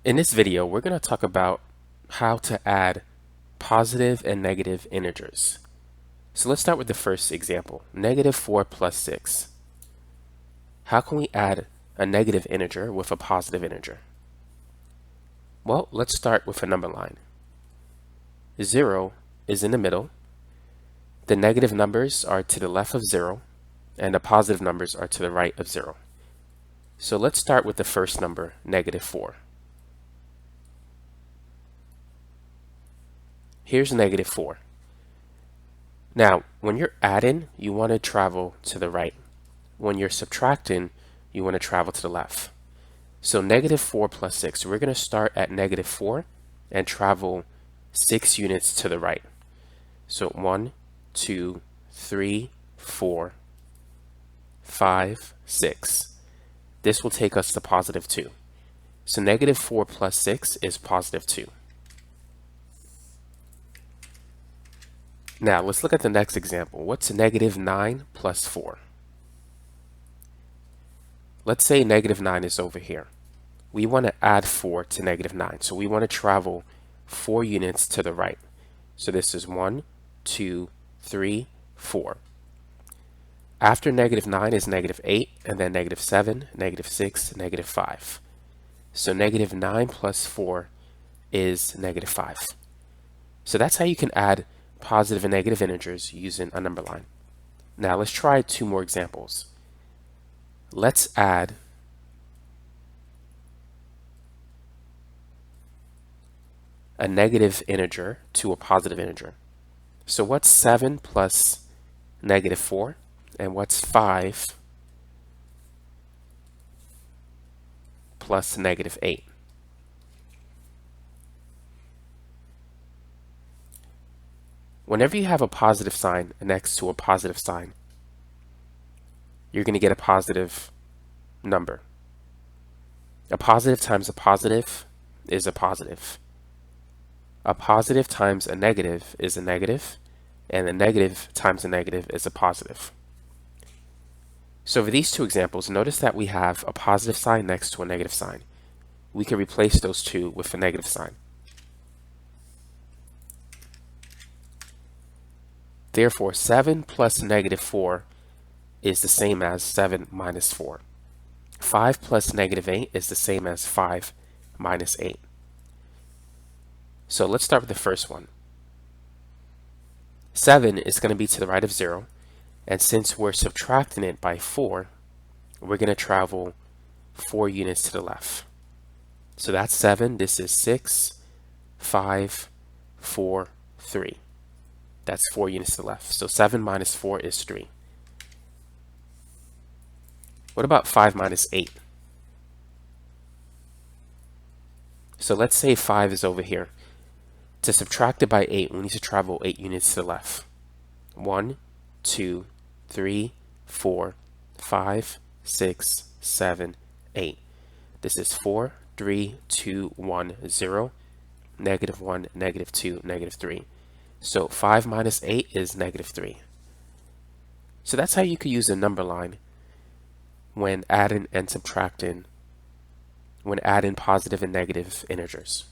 In this video, we're going to talk about how to add positive and negative integers. So let's start with the first example, negative 4 plus 6. How can we add a negative integer with a positive integer? Well, let's start with a number line. 0 is in the middle. The negative numbers are to the left of 0, and the positive numbers are to the right of 0. So let's start with the first number, negative 4. Here's negative 4. Now, when you're adding, you want to travel to the right. When you're subtracting, you want to travel to the left. So negative 4 plus 6, we're going to start at negative 4 and travel 6 units to the right. So 1, 2, 3, 4, 5, 6. This will take us to positive 2. So negative 4 plus 6 is positive 2. Now let's look at the next example. What's negative 9 plus 4? Let's say negative 9 is over here. We want to add 4 to negative 9. So we want to travel 4 units to the right. So this is 1, 2, 3, 4. After negative 9 is negative 8, and then negative 7, negative 6, negative 5. So negative 9 plus 4 is negative 5. So that's how you can add positive and negative integers using a number line. Now let's try 2 more examples. Let's add a negative integer to a positive integer. So what's 7 plus negative 4? And what's 5 plus negative 8? Whenever you have a positive sign next to a positive sign, you're going to get a positive number. A positive times a positive is a positive. A positive times a negative is a negative, and a negative times a negative is a positive. So for these 2 examples, notice that we have a positive sign next to a negative sign. We can replace those 2 with a negative sign. Therefore, 7 plus negative 4 is the same as 7 minus 4. 5 plus negative 8 is the same as 5 minus 8. So let's start with the first one. 7 is going to be to the right of 0, and since we're subtracting it by 4, we're going to travel 4 units to the left. So that's 7. This is 6, 5, 4, 3. That's 4 units to the left. So 7 minus 4 is 3. What about 5 minus 8? So let's say 5 is over here. To subtract it by 8, we need to travel 8 units to the left. 1, 2, 3, 4, 5, 6, 7, 8. This is 4, 3, 2, 1, 0, negative 1, negative 2, negative 3. So 5 minus 8 is negative 3. So that's how you could use a number line when adding and subtracting, when adding positive and negative integers.